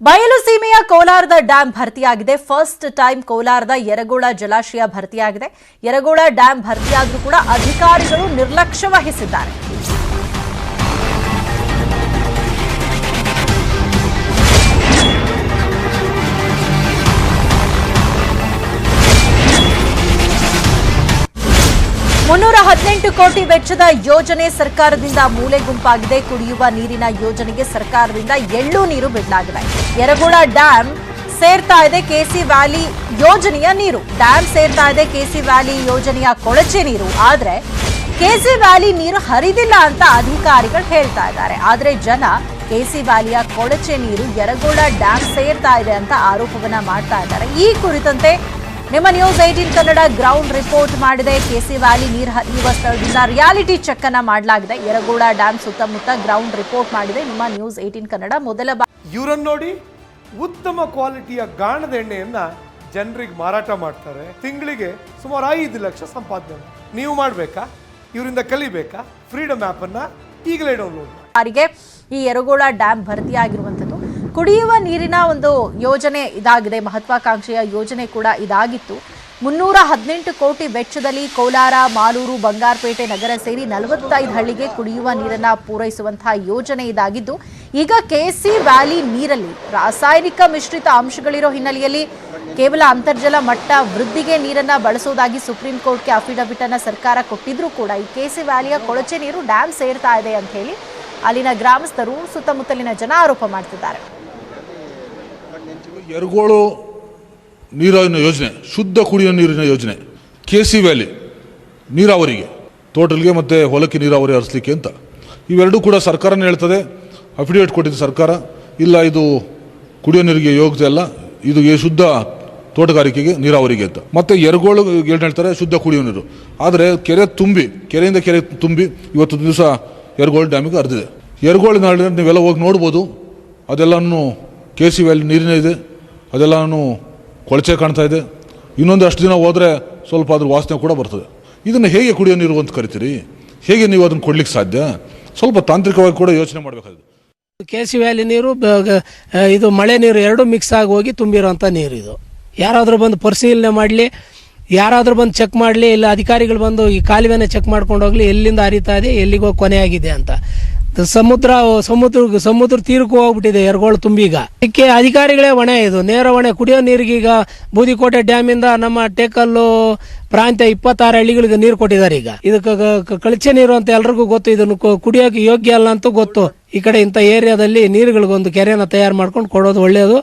ಬಯಲು ಸೀಮೆಯ ಕೋಲಾರದ ಡ್ಯಾಂ ಭರ್ತಿಯಾಗಿದೆ. ಫಸ್ಟ್ ಟೈಮ್ ಕೋಲಾರದ ಯರಗೋಳ ಜಲಾಶಯ ಭರ್ತಿಯಾಗಿದೆ. ಯರಗೋಳ ಡ್ಯಾಂ ಭರ್ತಿಯಾದರೂ ಕೂಡ ಅಧಿಕಾರಿಗಳು ನಿರ್ಲಕ್ಷ್ಯ ವಹಿಸಿದ್ದಾರೆ. $318 ಕೋಟಿ ವೆಚ್ಚದ ಯೋಜನೆ ಸರ್ಕಾರದಿಂದ ಮೂಲೆಗುಂಪಾಗಿದೆ. ಕುಡಿಯುವ ನೀರಿನ ಯೋಜನೆಗೆ ಸರ್ಕಾರದಿಂದ ಎಳ್ಳು ನೀರು ಬಿಡಲಾಗಿದೆ. ಯರಗೋಳ ಡ್ಯಾಂ ಸೇರ್ತಾ ಇದೆ ಕೆಸಿ ವ್ಯಾಲಿ ಯೋಜನೆಯ ನೀರು. ಡ್ಯಾಂ ಸೇರ್ತಾ ಇದೆ ಕೆಸಿ ವ್ಯಾಲಿ ಯೋಜನೆಯ ಕೊಳಚೆ ನೀರು. ಆದ್ರೆ ಕೆಸಿ ವ್ಯಾಲಿ ನೀರು ಹರಿದಿಲ್ಲ ಅಂತ ಅಧಿಕಾರಿಗಳು ಹೇಳ್ತಾ ಇದ್ದಾರೆ. ಆದ್ರೆ ಜನ ಕೆಸಿ ವ್ಯಾಲಿಯ ಕೊಳಚೆ ನೀರು ಯರಗೋಳ ಡ್ಯಾಂ ಸೇರ್ತಾ ಇದೆ ಅಂತ ಆರೋಪವನ್ನ ಮಾಡ್ತಾ ಇದ್ದಾರೆ. ಈ ಕುರಿತಂತೆ ನಿಮ್ಮ ನ್ಯೂಸ್ 18 ಕನ್ನಡ ಗ್ರೌಂಡ್ ರಿಪೋರ್ಟ್ ಮಾಡಿದೆ. ಕೆಸಿ ವ್ಯಾಲಿ ನೀರು ಹರಿಯುವ ಸ್ಥಳದಿಂದ ರಿಯಾಲಿಟಿ ಚೆಕ್ ಅನ್ನ ಮಾಡಲಾಗಿದೆ. ಯರಗೋಳ ಡ್ಯಾಂ ಸುತ್ತಮುತ್ತ ಗ್ರೌಂಡ್ ರಿಪೋರ್ಟ್ ಮಾಡಿದೆ ನಿಮ್ಮ ನ್ಯೂಸ್ 18 ಕನ್ನಡ. ಮೊದಲ ಇವರನ್ನು ನೋಡಿ ಉತ್ತಮ ಕ್ವಾಲಿಟಿಯ ಗಾಣದ ಎಣ್ಣೆಯನ್ನ ಜನರಿಗೆ ಮಾರಾಟ ಮಾಡ್ತಾರೆ. ತಿಂಗಳಿಗೆ ಸುಮಾರು 5 ಲಕ್ಷ ಸಂಪಾದನೆ. ನೀವು ಮಾಡಬೇಕಾ? ಇವರಿಂದ ಕಲಿಬೇಕಾ? ಫ್ರೀಡಮ್ ಆ್ಯಪ್ ಅನ್ನ ಈಗಲೇ ಡೌನ್ಲೋಡ್ ಮಾಡಿ. ಈ ಯರಗೋಳ ಡ್ಯಾಂ ಭರ್ತಿಯಾಗಿರುವಂಥದ್ದು ಕುಡಿಯುವ ನೀರಿನ ಒಂದು ಯೋಜನೆ ಇದಾಗಿದೆ. ಮಹತ್ವಾಕಾಂಕ್ಷೆಯ ಯೋಜನೆ ಕೂಡ ಇದಾಗಿತ್ತು. $318 ಕೋಟಿ ವೆಚ್ಚದಲ್ಲಿ ಕೋಲಾರ, ಮಾಲೂರು, ಬಂಗಾರಪೇಟೆ ನಗರ ಸೇರಿ 45 ಹಳ್ಳಿಗೆ ಕುಡಿಯುವ ನೀರನ್ನು ಪೂರೈಸುವಂತಹ ಯೋಜನೆ ಇದಾಗಿದ್ದು, ಈಗ ಕೆಸಿ ವ್ಯಾಲಿ ನೀರಲ್ಲಿ ರಾಸಾಯನಿಕ ಮಿಶ್ರಿತ ಅಂಶಗಳಿರೋ ಹಿನ್ನೆಲೆಯಲ್ಲಿ ಕೇವಲ ಅಂತರ್ಜಲ ಮಟ್ಟ ವೃದ್ಧಿಗೆ ನೀರನ್ನ ಬಳಸೋದಾಗಿ ಸುಪ್ರೀಂ ಕೋರ್ಟ್ಗೆ ಅಫಿಡವಿಟ್ ಅನ್ನ ಸರ್ಕಾರ ಕೊಟ್ಟಿದ್ರೂ ಕೂಡ ಈ ಕೆಸಿ ವ್ಯಾಲಿಯ ಕೊಳಚೆ ನೀರು ಡ್ಯಾಂ ಸೇರ್ತಾ ಇದೆ ಅಂತ ಹೇಳಿ ಅಲ್ಲಿನ ಗ್ರಾಮಸ್ಥರು, ಸುತ್ತಮುತ್ತಲಿನ ಜನ ಆರೋಪ ಮಾಡ್ತಿದ್ದಾರೆ. ಯರಗೋಳು ನೀರಿನ ಯೋಜನೆ, ಶುದ್ಧ ಕುಡಿಯುವ ನೀರಿನ ಯೋಜನೆ, ಕೆಸಿ ವ್ಯಾಲಿ ನೀರಾವರಿಗೆ, ತೋಟಲ್ಗೆ ಮತ್ತು ಹೊಲಕ್ಕೆ ನೀರಾವರಿ ಹರಿಸಲಿಕ್ಕೆ ಅಂತ ಇವೆರಡೂ ಕೂಡ ಸರ್ಕಾರನೇ ಹೇಳ್ತದೆ. ಅಫಿಡವಿಟ್ ಕೊಟ್ಟಿದ್ದು ಸರ್ಕಾರ, ಇಲ್ಲ ಇದು ಕುಡಿಯೋ ನೀರಿಗೆ ಯೋಗ್ಯತೆ ಅಲ್ಲ, ಇದು ಶುದ್ಧ ತೋಟಗಾರಿಕೆಗೆ ನೀರಾವರಿಗೆ ಅಂತ. ಮತ್ತು ಯರಗೋಳು ಏನು ಹೇಳ್ತಾರೆ, ಶುದ್ಧ ಕುಡಿಯೋ ನೀರು. ಆದರೆ ಕೆರೆಯಿಂದ ಕೆರೆ ತುಂಬಿ ಇವತ್ತು ದಿವಸ ಯರಗೋಳು ಡ್ಯಾಮಿಗೆ ಹರಿದಿದೆ. ಯರಗೋಳು ನಾಳೆ ನೀವೆಲ್ಲ ಹೋಗಿ ನೋಡ್ಬೋದು. ಅದೆಲ್ಲನೂ ಕೆಸಿ ವ್ಯಾಲಿ ನೀರಿನ ಇದೆ, ಅದೆಲ್ಲನೂ ಕೊಳಚೆ ಕಾಣ್ತಾ ಇದೆ. ಇನ್ನೊಂದು ಅಷ್ಟು ದಿನ ಹೋದರೆ ಸ್ವಲ್ಪ ಅದ್ರ ವಾಸನೆ ಕೂಡ ಬರ್ತದೆ. ಇದನ್ನು ಹೇಗೆ ಕುಡಿಯೋ ನೀರು ಅಂತ ಕರಿತೀರಿ? ಹೇಗೆ ನೀವು ಅದನ್ನು ಕೊಡ್ಲಿಕ್ಕೆ ಸಾಧ್ಯ? ಸ್ವಲ್ಪ ತಾಂತ್ರಿಕವಾಗಿ ಕೂಡ ಯೋಚನೆ ಮಾಡಬೇಕಾಗಿದೆ. ಕೆಸಿ ವ್ಯಾಲಿ ನೀರು ಇದು ಮಳೆ ನೀರು ಎರಡೂ ಮಿಕ್ಸ್ ಆಗಿ ಹೋಗಿ ತುಂಬಿರೋಂಥ ನೀರು. ಇದು ಯಾರಾದರೂ ಬಂದು ಪರಿಶೀಲನೆ ಮಾಡಲಿ, ಯಾರಾದರೂ ಬಂದು ಚೆಕ್ ಮಾಡಲಿ, ಇಲ್ಲ ಅಧಿಕಾರಿಗಳು ಬಂದು ಈ ಕಾಲುವೆನ ಚೆಕ್ ಮಾಡ್ಕೊಂಡು ಹೋಗ್ಲಿ, ಎಲ್ಲಿಂದ ಹರಿತಾ ಇದೆ, ಎಲ್ಲಿಗೋ ಕೊನೆ ಆಗಿದೆ ಅಂತ. ಸಮುದ್ರ ತೀರಕ್ಕೂ ಹೋಗ್ಬಿಟ್ಟಿದೆ ಯರಗೋಳು ತುಂಬೀಗ. ಇದಕ್ಕೆ ಅಧಿಕಾರಿಗಳೇ ಹೊಣೆ. ಇದು ನೇರ ಹೊಣೆ. ಕುಡಿಯೋ ನೀರಿಗೆ ಈಗ ಬೂದಿಕೋಟೆ ಡ್ಯಾಮಿಂದ ನಮ್ಮ ಟೇಕಲ್ಲು ಪ್ರಾಂತ್ಯ 26 ಹಳ್ಳಿಗಳಿಗೆ ನೀರು ಕೊಟ್ಟಿದ್ದಾರೆ. ಈಗ ಇದಕ್ಕೆ ಕಳಚೆ ನೀರು ಅಂತ ಎಲ್ರಿಗೂ ಗೊತ್ತು. ಇದನ್ನು ಕುಡಿಯೋಕೆ ಯೋಗ್ಯ ಅಲ್ಲ ಅಂತೂ ಗೊತ್ತು. ಈ ಕಡೆ ಇಂಥ ಏರಿಯಾದಲ್ಲಿ ನೀರುಗಳಿಗೊಂದು ಕೆರೆಯನ್ನು ತಯಾರು ಮಾಡ್ಕೊಂಡು ಕೊಡೋದು ಒಳ್ಳೆಯದು.